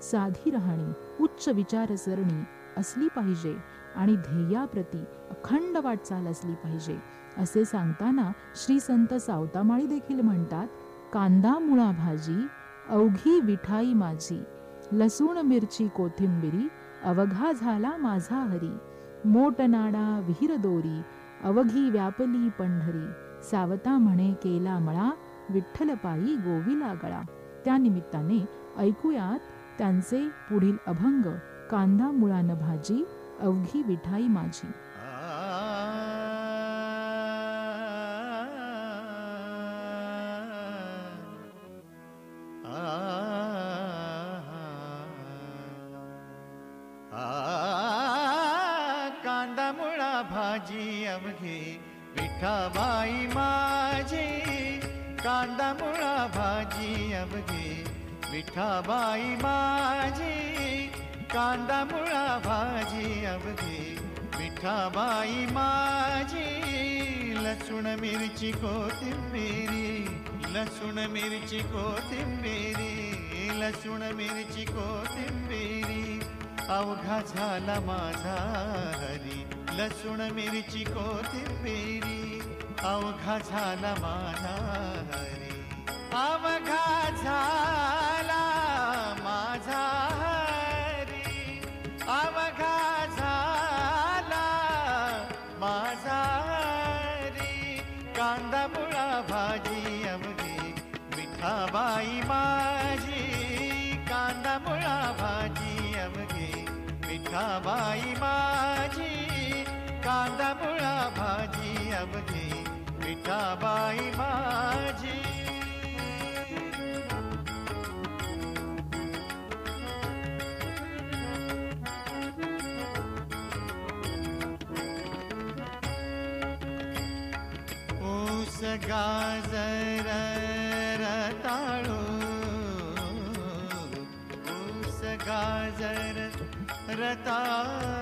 साधी राहणी, उच्च विचारसरणी असली पाहिजे आणि ध्येयाप्रती अखंड वाटचाल असली पाहिजे असे सांगताना श्री संत सावतामाळी देखील म्हणतात, कांदा मुळा भाजी अवघी विठाई माझी, लसूण मिरची कोथिंबिरी अवघा झाला माझा हरी, मोट नाडा विहीर दोरी अवघी व्यापली पंढरी, सावता म्हणे केला मळा विठ्ठल पायी गोविला गळा. त्यानिमित्ताने ऐकूयात त्यांचे पुढील अभंग, कांदा मुळान भाजी अवघी विठाई माझी. कांदा मुळा भाजी अवघी विठाबाई माझी, कांदा मुळा भाजी अवघी विठाबाई माझी, कांदा मुळा भाजी अवघी विठाबाई माझी, लसूण मिरची कोथिंबिरी, लसूण मिरची कोथिंबिरी, लसूण मिरची कोथिंबिरी अवघा झाला माझा हरी, लसूण मिरची कोथिंबिरी अवघा झाला माझा हरी, अवघा झाला माझा हरी, अवघा झाला माझा हरी, कांदा मुळा भाजी अवघी विठाबाई माझी, कांदा मुळा भाजी अवघी विठाबाई माझी, कांदा मुळा भाजी अवघी विठाबाई माझी. ऊस गाजर रताळू, ऊस गाजर रताळू,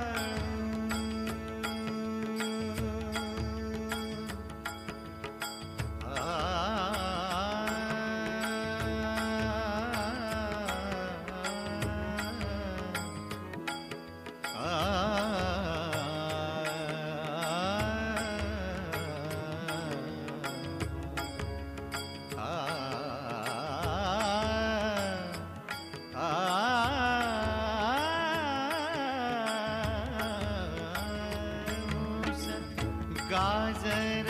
गाजर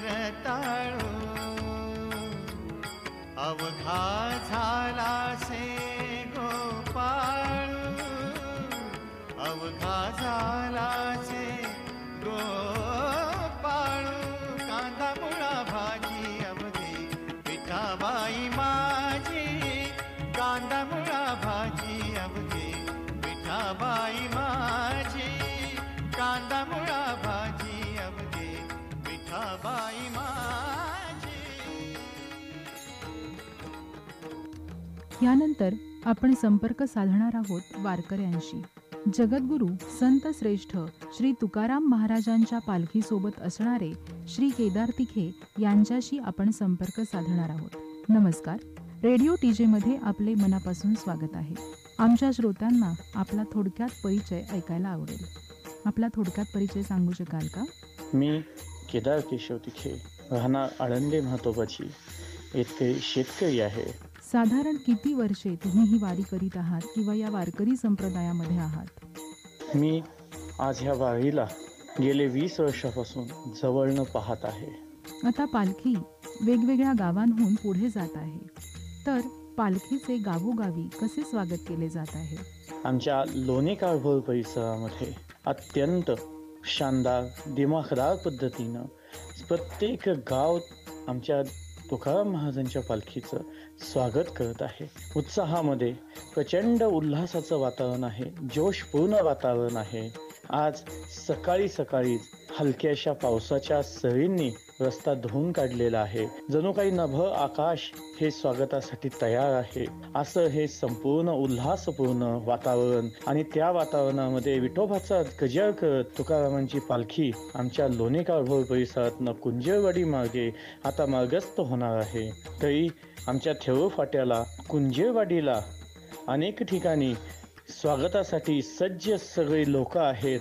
रताळू अवघा झाला से गोपाळू, अवघा झाला से गोपाळू, कांदा मुळा भाजी अवघी विठाबाई माझी, कांदा मुळा भाजी अवघी विठाबाई माझी, कांदा मुळा भाजी अवघी विठाबाई माझी. यानंतर आपण संपर्क साधणार आहोत वारकऱ्यांशी. जगद्गुरू संत श्रेष्ठ श्री तुकाराम महाराजांच्या पालखीसोबत असणारे श्री केदार तिखे यांच्याशी आपण संपर्क साधणार आहोत. नमस्कार. रेडिओ टीजेमध्ये आपले मनापासून स्वागत आहे. आमच्या श्रोत्यांना आपला थोडक्यात परिचय ऐकायला आवडेल. आपला थोडक्यात परिचय सांगू शकाल का? मी केदार केशव तिखे, राहणार आळंदे म्हातोबाची येथे शेतकरी आहे. साधारण किती वर्षे तुम्ही ही वारी करीत आहात किंवा या वारकरी संप्रदायामध्ये आहात? मी आज ह्या वारीला गेले 20 वर्षापासून जवळनं पाहत आहे. आता पालखी वेगवेगळ्या गावांहून पुढे जात आहे, तर पालखीचे गावोगावी कसे स्वागत केले जात आहे? आमच्या लोणी काळभोर परिसरामध्ये अत्यंत शानदार दिमाखदार पद्धतीनं प्रत्येक गाव आमच्या तुकाराम महाराजांच्या पालखीचं स्वागत करत आहे. उत्साहामध्ये प्रचंड उल्हासाचं वातावरण आहे, जोशपूर्ण वातावरण आहे. आज सकाळी सकाळीच हलक्याशा पावसाच्या सरींनी रस्ता धुवून काढलेला आहे. जणू काही नभं आकाश हे स्वागतासाठी तयार आहे. असं हे संपूर्ण उल्हासपूर्ण वातावरण आणि त्या वातावरणामध्ये विठोबाचा गजर करत तुकारामांची पालखी आमच्या लोणी काळभोर परिसरातनं कुंजेवाडी मार्गे आता मार्गस्थ होणार आहे. तरी आमच्या थेऊर फाट्याला कुंजेवाडीला अनेक ठिकाणी स्वागतासाठी सज्ज सगळी लोक आहेत.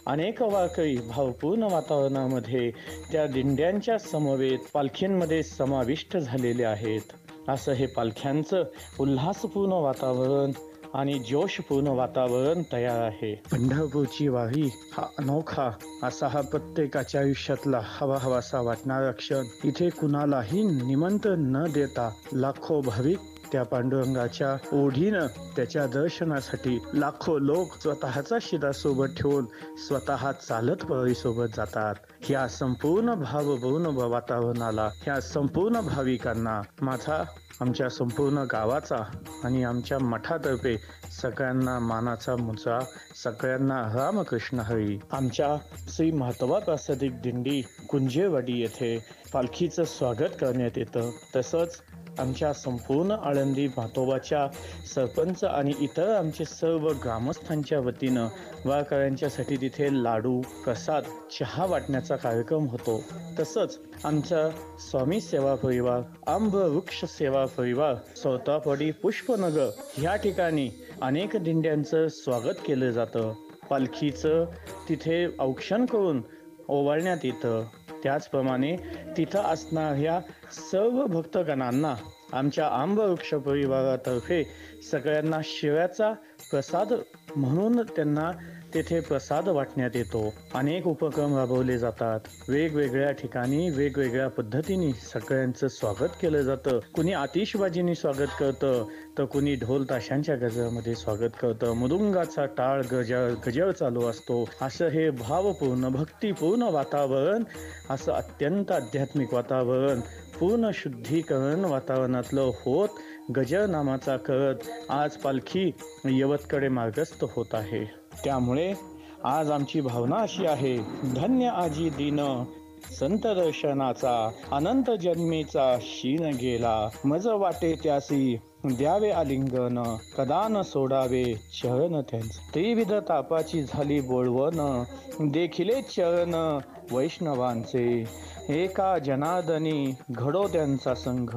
अनेक वारकरी भावपूर्ण वातावरणामध्ये त्या दिंड्यांच्या समवेत पालखींमध्ये समाविष्ट झालेले आहेत. असं हे पालख्यांचं उल्हासपूर्ण वातावरण आणि जोशपूर्ण वातावरण तयार आहे. पंढरपूरची वारी हा अनोखा असा हा प्रत्येकाच्या आयुष्यातला हवाहवासा वाटणारा क्षण. इथे कुणालाही निमंत्रण न देता लाखो भाविक त्या पांडुरंगाच्या ओढीनं त्याच्या दर्शनासाठी लाखो लोक स्वतःचा शिदा सोबत ठेवून स्वतः चालत वारीसोबत जातात. ह्या संपूर्ण भावपूर्ण वातावरणाला, ह्या संपूर्ण भाविकांना माझा, आमच्या संपूर्ण गावाचा आणि आमच्या मठातर्फे सगळ्यांना मानाचा मुजरा, सगळ्यांना रामकृष्ण हरी. आमच्या श्री म्हातोबा प्रासादिक दिंडी कुंजेवाडी येथे पालखीचं स्वागत करण्यात येतं. तसंच आमच्या संपूर्ण आळंदी म्हातोबाच्या सरपंच आणि इतर आमचे सर्व ग्रामस्थांच्या वतीनं वारकऱ्यांच्यासाठी तिथे लाडू, प्रसाद, चहा वाटण्याचा कार्यक्रम होतो. तसंच आमचा स्वामी सेवा परिवार, आंब वृक्ष सेवा परिवार, सौतापडी, पुष्पनगर ह्या ठिकाणी अनेक दिंड्यांचं स्वागत केलं जातं. पालखीचं तिथे औक्षण करून ओवाळण्यात येतं. त्याचप्रमाणे तिथं असणाऱ्या सर्व भक्तगणांना आमच्या आंब वृक्ष परिवारातर्फे सगळ्यांना शिव्याचा प्रसाद म्हणून त्यांना तेथे प्रसाद वाटण्यात येतो. अनेक उपक्रम राबवले जातात. वेगवेगळ्या ठिकाणी वेगवेगळ्या पद्धतीने सगळ्यांचं स्वागत केलं जातं. कुणी आतिषबाजीने स्वागत करतं, तर कुणी ढोल ताशांच्या गजरामध्ये स्वागत करतं. मृदुंगाचा टाळ गजर चालू असतो. असं हे भावपूर्ण भक्तिपूर्ण वातावरण, असं अत्यंत आध्यात्मिक वातावरण, पूर्ण शुद्धीकरण वातावरणातलं होत गजर नामाचा करत आज पालखी यवतकडे मार्गस्थ होत आहे. त्यामुळे आज आमची भावना अशी आहे, धन्य आजी दिन संत दर्शनाचा, अनंत जन्मीचा शीन गेला, मज वाटे त्यासी द्यावे आलिंगन, कदा न सोडावे चरण त्यांचे. त्रिविध तापाची झाली बोळवण, देखिले चरण वैष्णवांचे. एका जनार्दनी घडो त्यांचा संघ,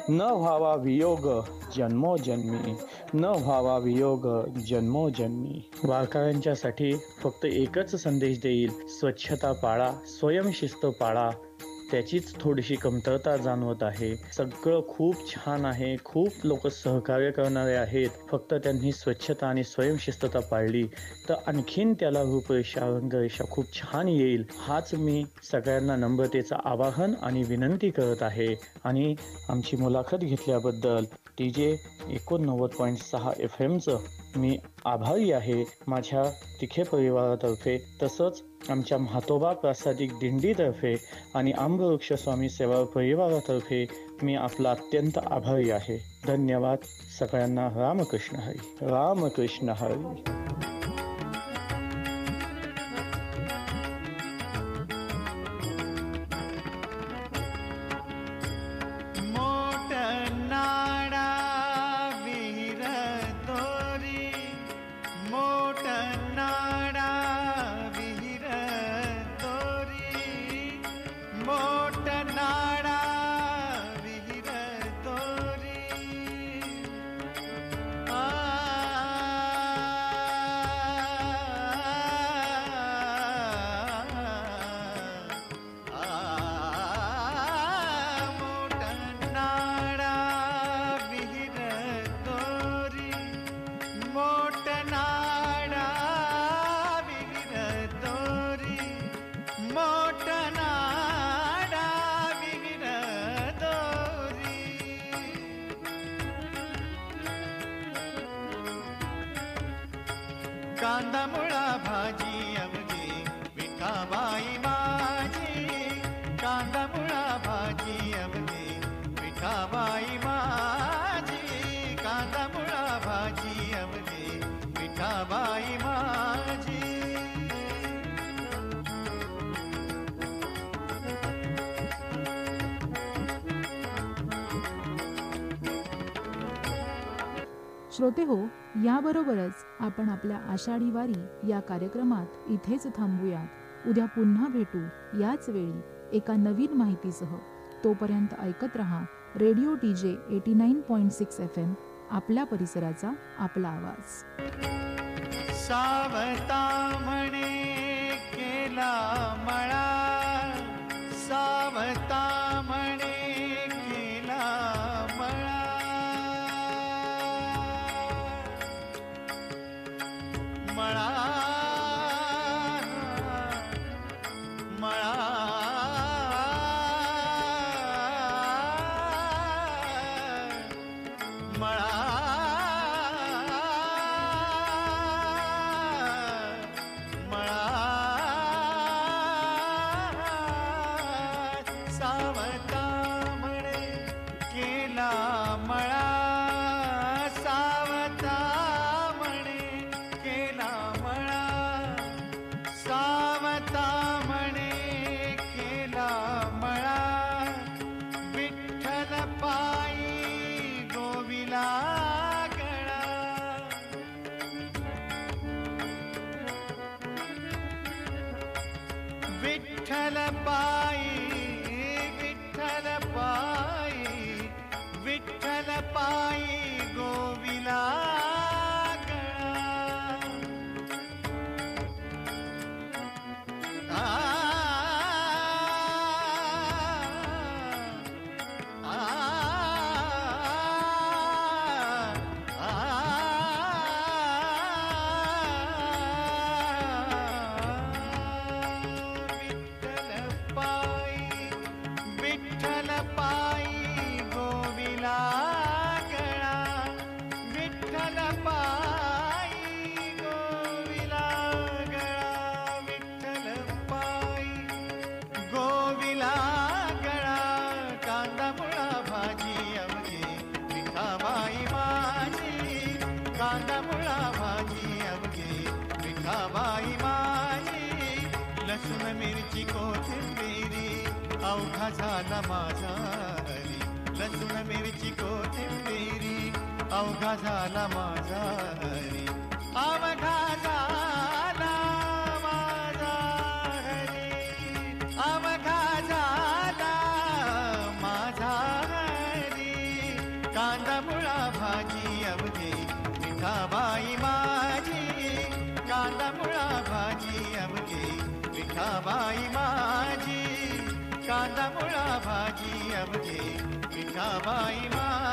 न व्हावा वियोग जन्मोजन्मी, न व्हावा वियोग जन्मोजन्मी. वारकऱ्यांच्यासाठी फक्त एकच संदेश देईल, स्वच्छता पाळा, स्वयंशिस्त पाळा. त्याचीच थोडीशी कमतरता जाणवत आहे. सगळं खूप छान आहे, खूप लोक सहकार्य करणारे आहेत. फक्त त्यांनी स्वच्छता आणि स्वयंशिस्तता पाळली तर आणखीन त्याला रूपरेषा रंगरेषा खूप छान येईल. हाच मी सगळ्यांना नम्रतेचं आवाहन आणि विनंती करत आहे. आणि आमची मुलाखत घेतल्याबद्दल TJ 89.6 FMचं मी आभारी आहे माझ्या तिखे परिवारातर्फे, तसंच आमच्या म्हातोबा प्रासादिक दिंडीतर्फे आणि आंबवृक्ष स्वामी सेवा परिवारातर्फे मी आपला अत्यंत आभारी आहे. धन्यवाद. सगळ्यांना रामकृष्ण हरी. रामकृष्ण हरी. मोठ नाडा कांदा मुळा भाजी अवघे विठाबाई माझी कांदा मुळा भाजी अवघे विठाबाई माझी कांदा मुळा भाजी अवघे विठाबाई माझी श्रोते हो, याबरोबरच आपण आपल्या आषाढी वारी या कार्यक्रमात इथेच थांबूयात. उद्या पुन्हा भेटू याच वेळी एका नवीन माहितीसह. तोपर्यंत ऐकत रहा रेडिओ TJ 89.6 FM, आपल्या परिसराचा आपला आवाज. सावता म्हणे केला मळा सावता म्हणे केला मळा मळा मळा मळा सावता म्हणे केला मळा सावता म्हणे केला मळा सावता म्हणे केला मळा विठ्ठल पायी गोविला गळा विठ्ठल पायी विठ्ठल पायी विठ्ठल पायी गोविला गळा विठ्ठल पायी गोविला गळा विठ्ठल पायी गोविला गळा विठ्ठल पायी गोविला गळा कांदा मुळा भाजी अवघे विठाबाई माझी कांदा मुळा भाजी अवघे विठाबाई माझी लसूण मिरची कोथिंबिरी अवघा झाला माझा हरी लसूण मिरची कोथिंबिरी अवघा झाला माझा हरी अवघा झाला माझा हरी अवघा झाला माझा हरी कांदा मुळा भाजी अवघे विठाबाई माझी कांदा मुळा भाजी अवघे विठाबाई माझी कांदा मुळा भाजी अवघे विठाबाई माझी